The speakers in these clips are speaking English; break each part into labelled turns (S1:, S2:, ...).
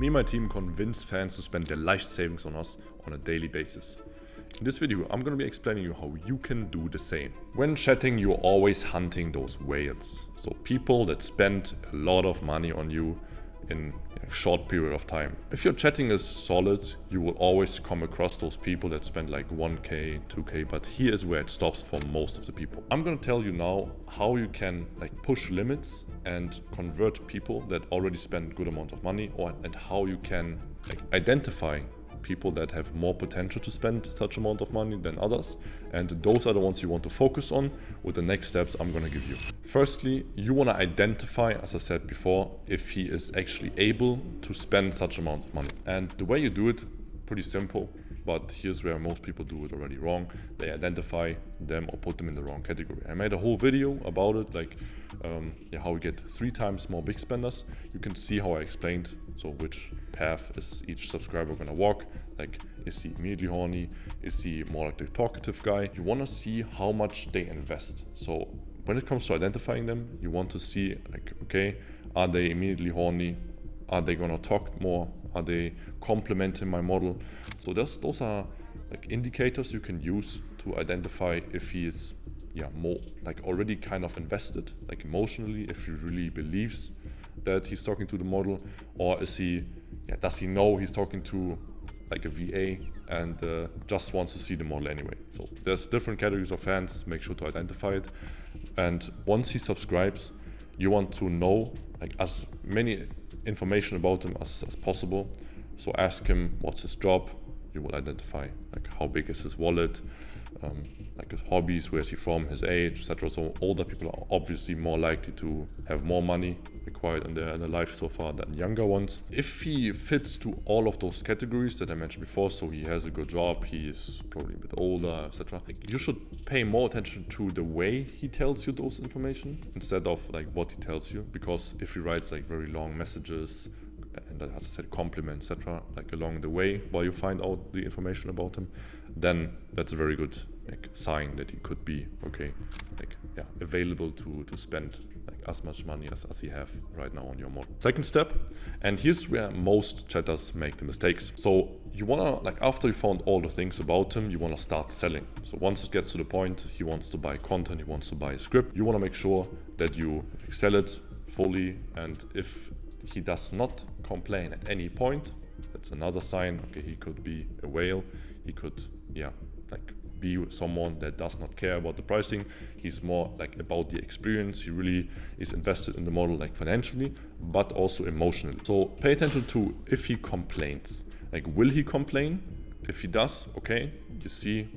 S1: Me and my team convince fans to spend their life savings on us on a daily basis. In this video, I'm going to be explaining you how you can do the same. When chatting, you're always hunting those whales. So people that spend a lot of money on you in a short period of time. If your chatting is solid, you will always come across those people that spend like 1k, 2k, but here is where it stops for most of the people. I'm going to tell you now how you can push limits and convert people that already spend good amount of money, and how you can identify people that have more potential to spend such amount of money than others, and those are the ones you want to focus on with the next steps I'm going to give you. Firstly, you want to identify, as I said before, if he is actually able to spend such amount of money. And the way you do it, pretty simple, but here's where most people do it already wrong. They identify them or put them in the wrong category. I made a whole video about it, how we get 3 times more big spenders. You can see how I explained, so which path is each subscriber gonna walk. Is he immediately horny? Is he more like the talkative guy? You wanna see how much they invest. So when it comes to identifying them, you want to see okay, are they immediately horny? Are they gonna talk more? Are they complementing my model? So those are indicators you can use to identify if he is more already kind of invested, emotionally, if he really believes that he's talking to the model, or is he does he know he's talking to a VA and just wants to see the model anyway. So there's different categories of fans. Make sure to identify it, and once he subscribes, you want to know as many information about him as possible. So ask him what's his job. You will identify how big is his wallet, his hobbies, where is he from, his age, etc. So older people are obviously more likely to have more money acquired in their life so far than younger ones. If he fits to all of those categories that I mentioned before, so he has a good job, he is probably a bit older, etc., you should pay more attention to the way he tells you those information instead of what he tells you. Because if he writes very long messages and, as I said, compliments, etc., along the way while you find out the information about him, then that's a very good sign that he could be available to spend as much money as he have right now on your model. Second step, and here's where most chatters make the mistakes. So you wanna after you found all the things about him, you wanna start selling. So once it gets to the point he wants to buy content, he wants to buy a script, you wanna make sure that you sell it fully. And if he does not complain at any point, that's another sign. Okay, he could be a whale. He could be someone that does not care about the pricing. He's more about the experience. He really is invested in the model financially, but also emotionally. So pay attention to if he complains. Will he complain? If he does, okay, you see,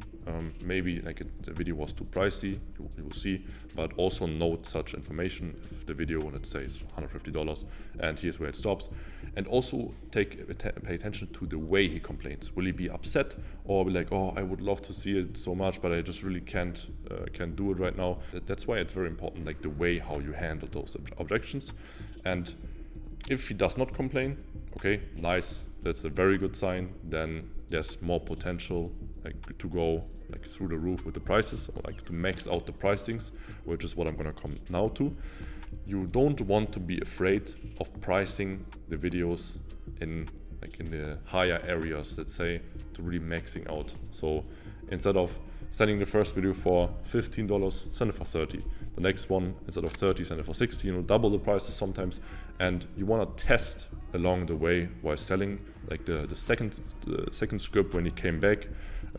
S1: maybe the video was too pricey, you will see, but also note such information. If the video, let's say, is $150 and here's where it stops. And also pay attention to the way he complains. Will he be upset, or be oh, I would love to see it so much, but I just really can't do it right now. That's why it's very important, the way how you handle those objections. And if he does not complain, okay, nice, that's a very good sign. Then there's more potential to go through the roof with the prices, or to max out the pricings, which is what I'm gonna come now to. You don't want to be afraid of pricing the videos in the higher areas, let's say, to really maxing out. So instead of sending the first video for $15, send it for $30. The next one, instead of $30, send it for $60. Double the prices sometimes. And you want to test along the way while selling. The second script, when he came back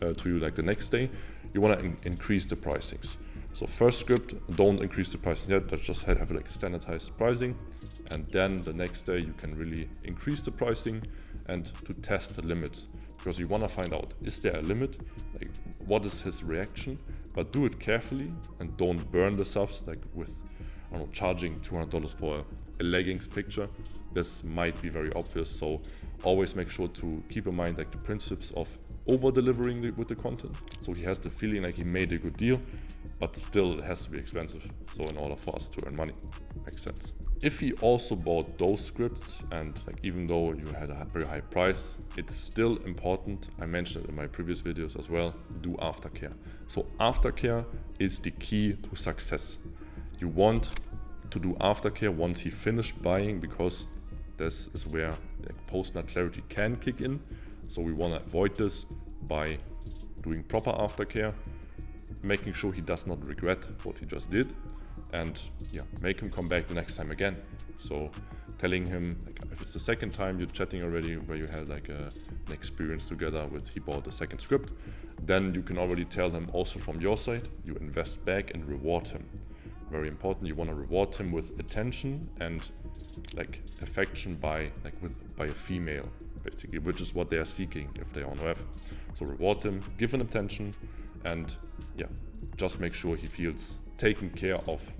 S1: to you the next day, you want to increase the pricings. So first script, don't increase the pricing yet. Let's just have a standardized pricing. And then the next day you can really increase the pricing and to test the limits, because you want to find out, is there a limit? What is his reaction? But do it carefully and don't burn the subs with charging $200 for a leggings picture. This might be very obvious, so always make sure to keep in mind the principles of over-delivering with the content. So he has the feeling he made a good deal, but still it has to be expensive. So in order for us to earn money, makes sense. If he also bought those scripts, and even though you had a very high price, it's still important, I mentioned it in my previous videos as well, do aftercare. So aftercare is the key to success. You want to do aftercare once he finished buying, because this is where like, post-nut clarity can kick in. So we want to avoid this by doing proper aftercare, making sure he does not regret what he just did, and yeah, make him come back the next time again. So telling him, like, if it's the second time you're chatting already where you had like an experience together with he bought a second script, then you can already tell him also from your side, you invest back and reward him. Very important, you want to reward him with attention and like affection by a female, basically, which is what they are seeking if they are on web. So reward him, give him attention, and yeah, just make sure he feels taken care of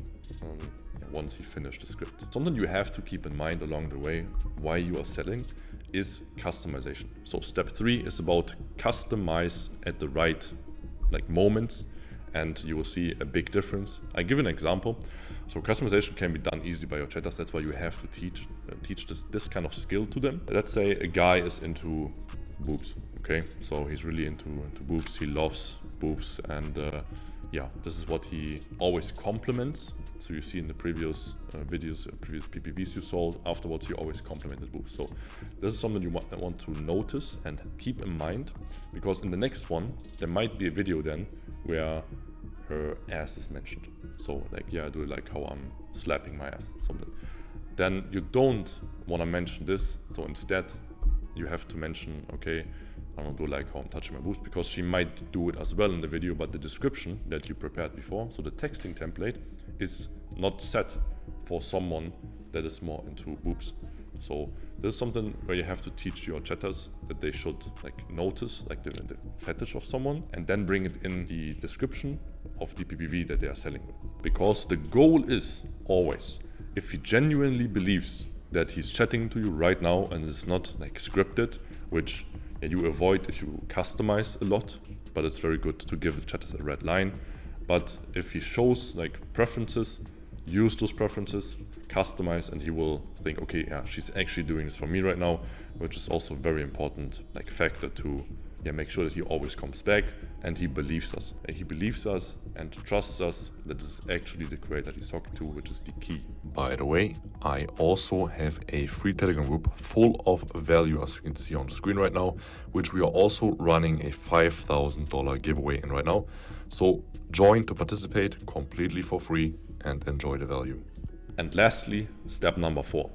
S1: once he finished the script. Something you have to keep in mind along the way why you are selling is customization. So step 3 is about customize at the right like moments, and you will see a big difference. I give an example. So customization can be done easily by your chatters. That's why you have to teach this kind of skill to them. Let's say a guy is into boobs. Okay, so he's really into boobs. He loves boobs, and yeah, this is what he always compliments. So you see in the previous videos, previous PPVs you sold, afterwards he always complimented boobs. So this is something you want to notice and keep in mind, because in the next one, there might be a video then where her ass is mentioned. So like, yeah, I do like how I'm slapping my ass, something. Then you don't want to mention this. So instead you have to mention, okay, I don't do like how I'm touching my boobs, because she might do it as well in the video, but the description that you prepared before, so the texting template, is not set for someone that is more into boobs. So this is something where you have to teach your chatters that they should like notice like the fetish of someone, and then bring it in the description of the PPV that they are selling. Because the goal is always, if he genuinely believes that he's chatting to you right now and it's not like scripted, which you avoid if you customize a lot, but it's very good to give the chatters a red line. But if he shows like preferences, use those preferences, customize, and he will think, okay, yeah, she's actually doing this for me right now, which is also a very important like factor to make sure that he always comes back and he believes us. He believes us and trusts us that this is actually the creator he's talking to, which is the key. By the way, I also have a free Telegram group full of value, as you can see on the screen right now, which we are also running a $5,000 giveaway in right now. So join to participate completely for free and enjoy the value. And lastly, step number 4.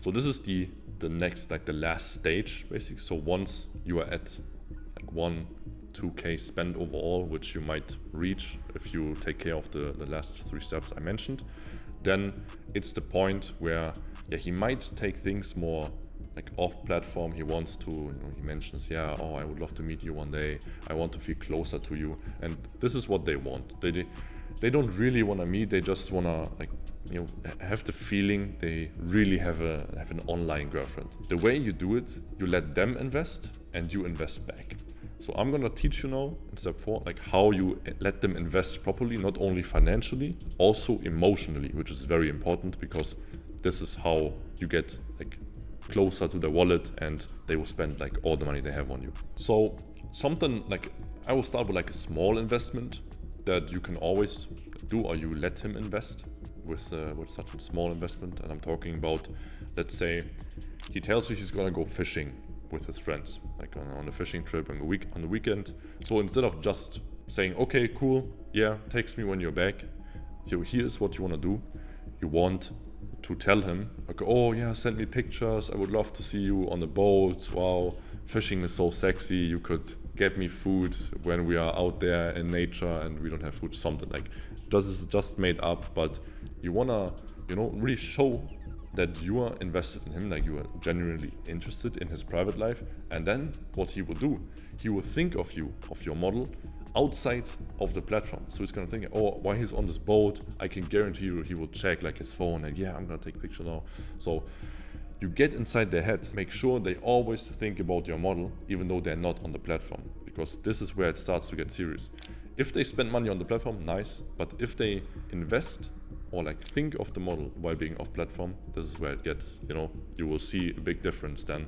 S1: So this is the next, like the last stage, basically. So once you are at like 1-2K spend overall, which you might reach if you take care of the last 3 steps I mentioned, then it's the point where he might take things more like off platform. He wants to, he mentions, oh, I would love to meet you one day. I want to feel closer to you. And this is what they want. They don't really want to meet. They just want to like, have the feeling they really have an online girlfriend. The way you do it, you let them invest and you invest back. So I'm gonna teach you now in step 4, like how you let them invest properly, not only financially, also emotionally, which is very important, because this is how you get like closer to their wallet and they will spend like all the money they have on you. So something like, I will start with like a small investment that you can always do, or you let him invest with such a small investment. And I'm talking about, let's say he tells you he's gonna go fishing with his friends, like on a fishing trip on the weekend. So instead of just saying, okay, cool, text me when you're back, here's what you want to do. You want to tell him, like, oh yeah, send me pictures, I would love to see you on the boat, wow, fishing is so sexy, you could get me food when we are out there in nature and we don't have food, something like this is just made up, but you want to really show that you are invested in him, like you are genuinely interested in his private life. And then what he will do, he will think of you, of your model, outside of the platform. So he's gonna think, oh, while he's on this boat, I can guarantee you he will check like his phone and I'm gonna take a picture now. So you get inside their head, make sure they always think about your model, even though they're not on the platform, because this is where it starts to get serious. If they spend money on the platform, nice, but if they invest or like think of the model while being off platform, this is where it gets, you will see a big difference then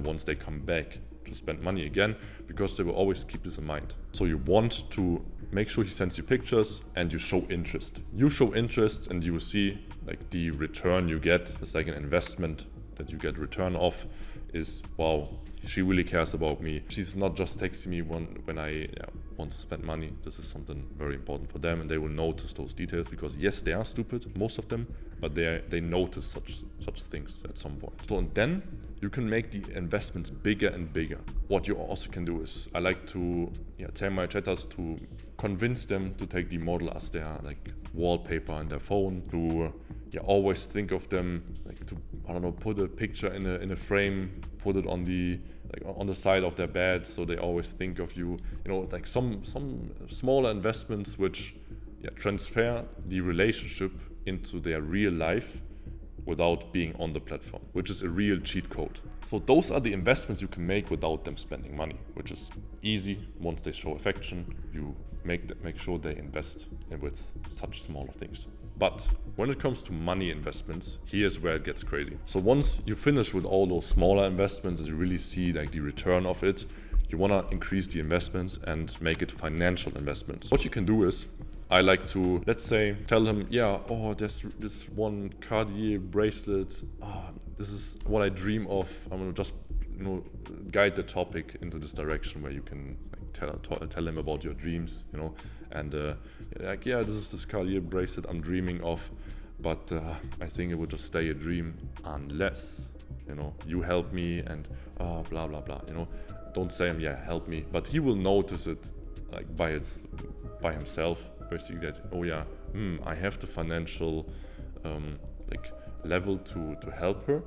S1: once they come back to spend money again, because they will always keep this in mind. So you want to make sure he sends you pictures and you show interest. You show interest and you will see like the return you get is like an investment that you get return of is, wow, she really cares about me. She's not just texting me when I want to spend money. This is something very important for them, and they will notice those details, because yes, they are stupid, most of them, but they notice such things at some point. So and then you can make the investments bigger and bigger. What you also can do is, I like to tell my chatters to convince them to take the model as their like wallpaper on their phone, to always think of them, like to, I don't know, put a picture in a frame, put it on the side of their bed, so they always think of you. You know, like some smaller investments which transfer the relationship into their real life without being on the platform, which is a real cheat code. So those are the investments you can make without them spending money, which is easy. Once they show affection, you make sure they invest with such smaller things. But when it comes to money investments, here's where it gets crazy. So once you finish with all those smaller investments and you really see like the return of it, you want to increase the investments and make it financial investments. What you can do is, I like to, let's say, tell him, there's this one Cartier bracelet. This is what I dream of. I'm gonna just, guide the topic into this direction where you can like, tell him about your dreams, and this is this Cartier bracelet I'm dreaming of, but I think it would just stay a dream unless, you help me and blah blah blah. Don't say him, help me, but he will notice it like by himself. Basically that, I have the financial level to help her,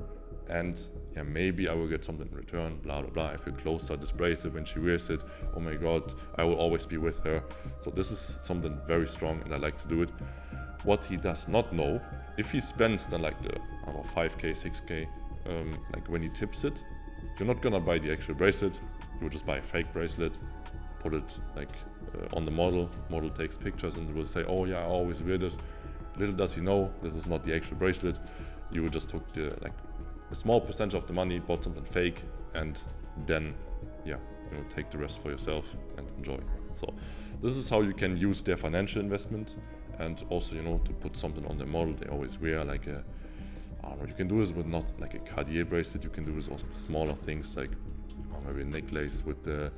S1: and maybe I will get something in return, blah blah blah. I feel close to this bracelet when she wears it. Oh my god, I will always be with her. So this is something very strong, and I like to do it. What he does not know, if he spends then like the 5k, 6k, like when he tips it, you're not gonna buy the actual bracelet. You will just buy a fake bracelet, put it like on the model takes pictures and will say, I always wear this. Little does he know, this is not the actual bracelet. You just took a small percentage of the money, bought something fake, and then take the rest for yourself and enjoy. So this is how you can use their financial investment, and also to put something on their model they always wear, like a, you can do this with not like a Cartier bracelet. You can do this also with smaller things, like maybe a necklace with the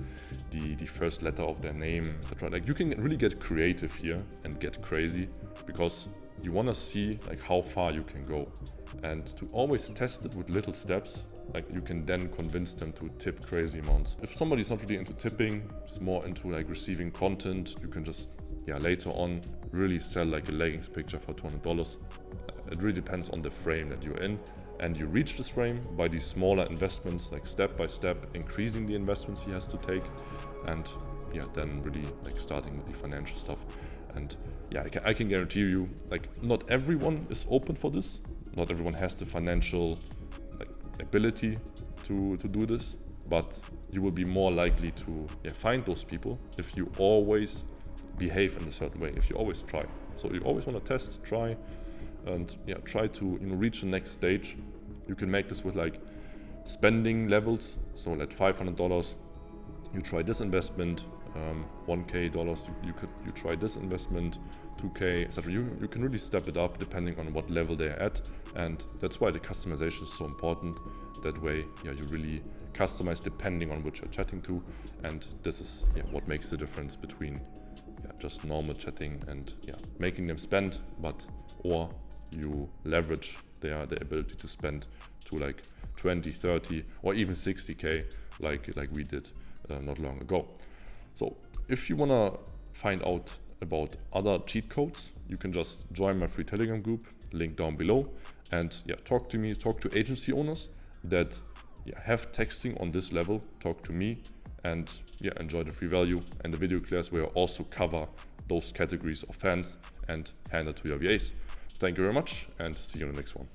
S1: first letter of their name, etc. Like you can really get creative here and get crazy, because you want to see like how far you can go, and to always test it with little steps. Like you can then convince them to tip crazy amounts. If somebody's not really into tipping, it's more into like receiving content, you can just later on really sell like a leggings picture for $200. It really depends on the frame that you're in. And you reach this frame by these smaller investments, like step by step, increasing the investments he has to take, and then really like starting with the financial stuff. And I can guarantee you, like not everyone is open for this. Not everyone has the financial ability to do this, but you will be more likely to find those people if you always behave in a certain way, if you always try. So you always want to test, try, and try to reach the next stage. You can make this with like spending levels. So at $500, you try this investment. $1,000, you try this investment. $2,000, etc. You can really step it up depending on what level they're at, and that's why the customization is so important. That way, you really customize depending on which you're chatting to, and this is what makes the difference between just normal chatting and making them spend, or you leverage their ability to spend to like 20, 30, or even 60k, like we did not long ago. So if you wanna find out about other cheat codes, you can just join my free Telegram group, link down below, and talk to me, talk to agency owners that have texting on this level, talk to me, and enjoy the free value and the video class where I also cover those categories of fans and hand it to your VAs. Thank you very much, and see you in the next one.